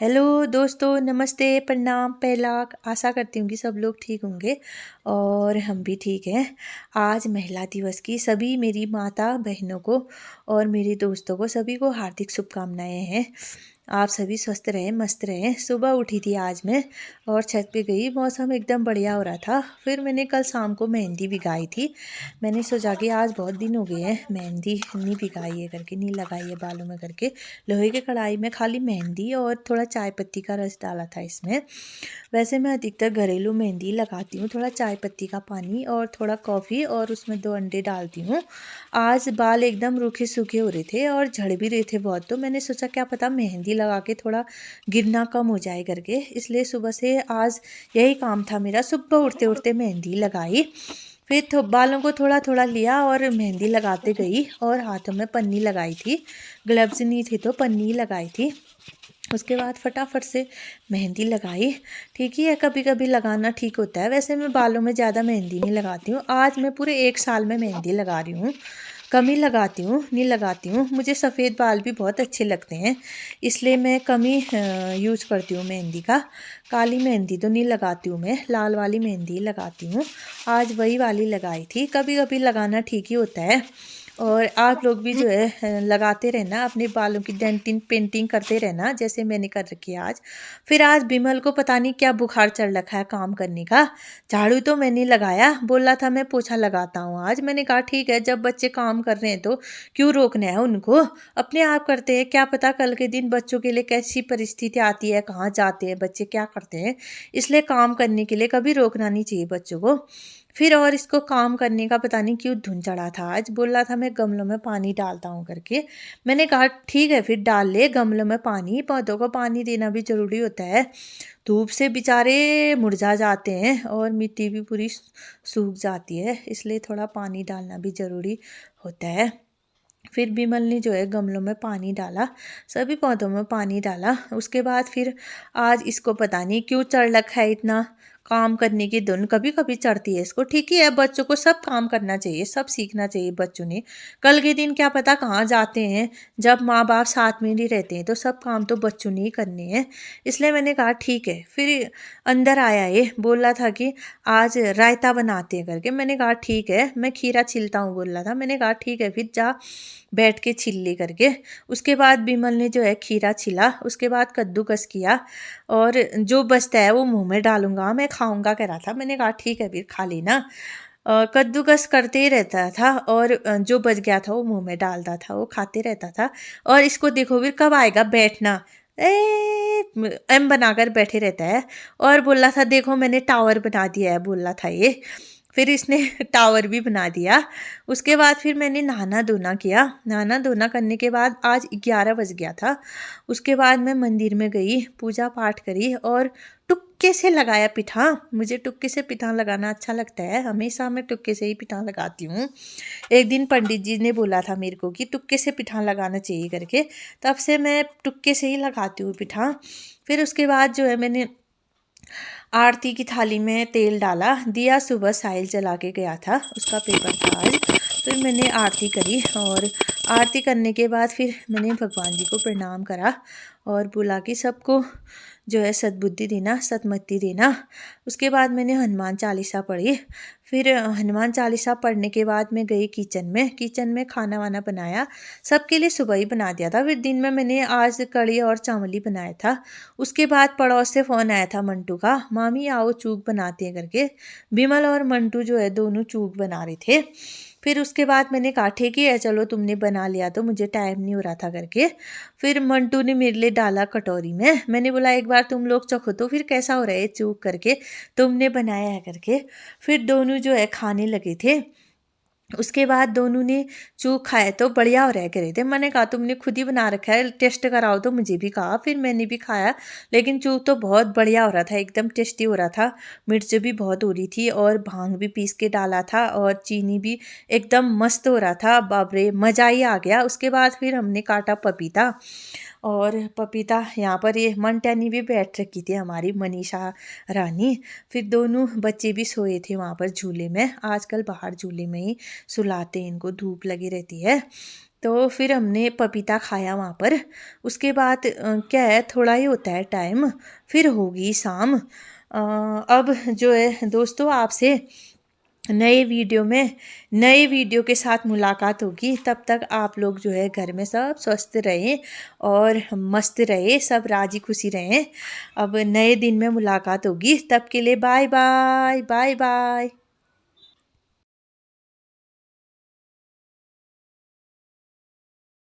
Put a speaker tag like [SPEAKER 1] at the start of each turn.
[SPEAKER 1] Hello दोस्तों, नमस्ते, प्रणाम, पहला आशा करती हूँ कि सब लोग ठीक होंगे और हम भी ठीक हैं। आज महिला दिवस की सभी मेरी माता बहनों को और मेरे दोस्तों को सभी को हार्दिक शुभकामनाएं हैं। आप सभी स्वस्थ रहें, मस्त रहें। सुबह उठी थी आज मैं और छत पे गई, मौसम एकदम बढ़िया हो रहा था। फिर मैंने कल शाम को मेहंदी भिगाई थी। मैंने सोचा कि आज बहुत दिन हो गए हैं मेहंदी नहीं भिगाई है करके, नहीं लगाई है बालों में करके। लोहे के कढ़ाई में खाली मेहंदी और थोड़ा चाय पत्ती का रस डाला था इसमें। वैसे मैं अधिकतर घरेलू मेहंदी लगाती हूँ, थोड़ा चाय पत्ती का पानी और थोड़ा कॉफ़ी और उसमें 2 अंडे डालती हूँ। आज बाल एकदम रूखे सूखे हो रहे थे और झड़ भी रहे थे बहुत, तो मैंने सोचा क्या पता मेहंदी लगा के थोड़ा गिरना कम हो जाए करके, इसलिए सुबह से आज यही काम था मेरा। सुबह उठते उठते मेहंदी लगाई, फिर बालों को थोड़ा थोड़ा लिया और मेहंदी लगाते गई और हाथों में पन्नी लगाई थी। ग्लव्स नहीं थे तो पन्नी लगाई थी। उसके बाद फटाफट से मेहंदी लगाई। ठीक ही है, कभी कभी लगाना ठीक होता है। वैसे मैं बालों में ज़्यादा मेहंदी नहीं लगाती हूँ। आज मैं पूरे 1 साल में मेहंदी लगा रही हूँ। कम ही लगाती हूँ, नहीं लगाती हूँ। मुझे सफ़ेद बाल भी बहुत अच्छे लगते हैं, इसलिए मैं कम ही यूज़ करती हूँ मेहंदी का। काली मेहंदी तो नहीं लगाती हूँ मैं, लाल वाली मेहंदी लगाती हूँ। आज वही वाली लगाई थी। कभी कभी लगाना ठीक ही होता है। और आप लोग भी जो है लगाते रहना, अपने बालों की डेंटिंग पेंटिंग करते रहना जैसे मैंने कर रखी है आज। फिर आज बिमल को पता नहीं क्या बुखार चढ़ रखा है काम करने का। झाड़ू तो मैंने लगाया, बोला था मैं पोछा लगाता हूँ आज। मैंने कहा ठीक है, जब बच्चे काम कर रहे हैं तो क्यों रोकना है उनको, अपने आप करते हैं। क्या पता कल के दिन बच्चों के लिए कैसी परिस्थिति आती है, कहाँ जाते हैं बच्चे, क्या करते हैं। इसलिए काम करने के लिए कभी रोकना नहीं चाहिए बच्चों को। फिर और इसको काम करने का पता नहीं क्यों धुन चढ़ा था आज। बोला था मैं गमलों में पानी डालता हूँ करके। मैंने कहा ठीक है, फिर डाल ले गमलों में पानी। पौधों को पानी देना भी ज़रूरी होता है। धूप से बेचारे मुरझा जाते हैं और मिट्टी भी पूरी सूख जाती है, इसलिए थोड़ा पानी डालना भी ज़रूरी होता है। फिर बिमल ने जो है गमलों में पानी डाला, सभी पौधों में पानी डाला। उसके बाद फिर आज इसको पता नहीं क्यों चढ़ रखा है इतना काम करने की धुन। कभी कभी चढ़ती है इसको। ठीक ही है, बच्चों को सब काम करना चाहिए, सब सीखना चाहिए बच्चों ने। कल के दिन क्या पता कहाँ जाते हैं, जब माँ बाप साथ में नहीं रहते हैं तो सब काम तो बच्चों ने ही करने हैं। इसलिए मैंने कहा ठीक है। फिर अंदर आया, ये बोल रहा था कि आज रायता बनाते हैं करके। मैंने कहा ठीक है, मैं खीरा छिलता हूँ बोल रहा था। मैंने कहा ठीक है, फिर जा बैठ के छिल ले करके। उसके बाद बिमल ने जो है खीरा छिला, उसके बाद कद्दूकस किया और जो बचता है वो मुंह में डालूंगा, मैं खाऊंगा कह रहा था। मैंने कहा ठीक है, फिर खा लेना। कद्दूकस करते ही रहता था और जो बच गया था वो मुंह में डालता था, वो खाते रहता था। और इसको देखो फिर कब आएगा बैठना, एम बनाकर बैठे रहता है। और बोल रहा था देखो मैंने टावर बना दिया है, बोल रहा था ये। फिर इसने टावर भी बना दिया। उसके बाद फिर मैंने नहाना धोना किया। नहाना धोना करने के बाद आज 11 बज गया था। उसके बाद मैं मंदिर में गई, पूजा पाठ करी और टुक्के से लगाया पिठा। मुझे टुक्के से पिठा लगाना अच्छा लगता है, हमेशा मैं टुक्के से ही पिठा लगाती हूँ। एक दिन पंडित जी ने बोला था मेरे को कि टुक्के से पिठा लगाना चाहिए करके, तब से मैं टुक्के से ही लगाती हूँ पिठा। फिर उसके बाद जो है मैंने आरती की थाली में तेल डाला, दिया सुबह साहिल जला के गया था, उसका पेपर था आज। फिर मैंने आरती करी और आरती करने के बाद फिर मैंने भगवान जी को प्रणाम करा और बोला कि सबको जो है सद्बुद्धि देना, सतमति देना। उसके बाद मैंने हनुमान चालीसा पढ़ी। फिर हनुमान चालीसा पढ़ने के बाद मैं गई किचन में खाना वाना बनाया। सबके लिए सुबह ही बना दिया था। फिर दिन में मैंने आज कढ़ी और चावल ही बनाया था। उसके बाद पड़ोस से फ़ोन आया था मंटू का, मामी आओ चूक बनाते हैं करके। बिमल और मंटू जो है दोनों चूक बना रहे थे। फिर उसके बाद मैंने कहा ठीक ही है, चलो तुमने बना लिया तो मुझे टाइम नहीं हो रहा था करके। फिर मंटू ने मेरे लिए डाला कटोरी में। मैंने बोला एक बार तुम लोग चखो तो फिर कैसा हो रहा है चूक करके, तुमने बनाया है करके। फिर दोनों जो है खाने लगे थे। उसके बाद दोनों ने चूक खाए तो बढ़िया हो रहा कह रहे थे। मैंने कहा तुमने खुद ही बना रखा है, टेस्ट कराओ, तो मुझे भी कहा। फिर मैंने भी खाया, लेकिन चूक तो बहुत बढ़िया हो रहा था, एकदम टेस्टी हो रहा था। मिर्च भी बहुत हो रही थी और भांग भी पीस के डाला था और चीनी भी एकदम मस्त हो रहा था। बाप रे, मज़ा ही आ गया। उसके बाद फिर हमने काटा पपीता और पपीता यहाँ पर ये मनटैनी भी बैठ रखी थी हमारी मनीषा रानी। फिर दोनों बच्चे भी सोए थे वहाँ पर झूले में। आजकल बाहर झूले में ही सुलाते हैं इनको, धूप लगी रहती है। तो फिर हमने पपीता खाया वहाँ पर। उसके बाद क्या है, थोड़ा ही होता है टाइम, फिर होगी शाम। अब जो है दोस्तों, आपसे नए वीडियो के साथ मुलाकात होगी। तब तक आप लोग जो है घर में सब स्वस्थ रहें और मस्त रहे, सब राजी खुशी रहें। अब नए दिन में मुलाकात होगी, तब के लिए बाय बाय बाय बाय।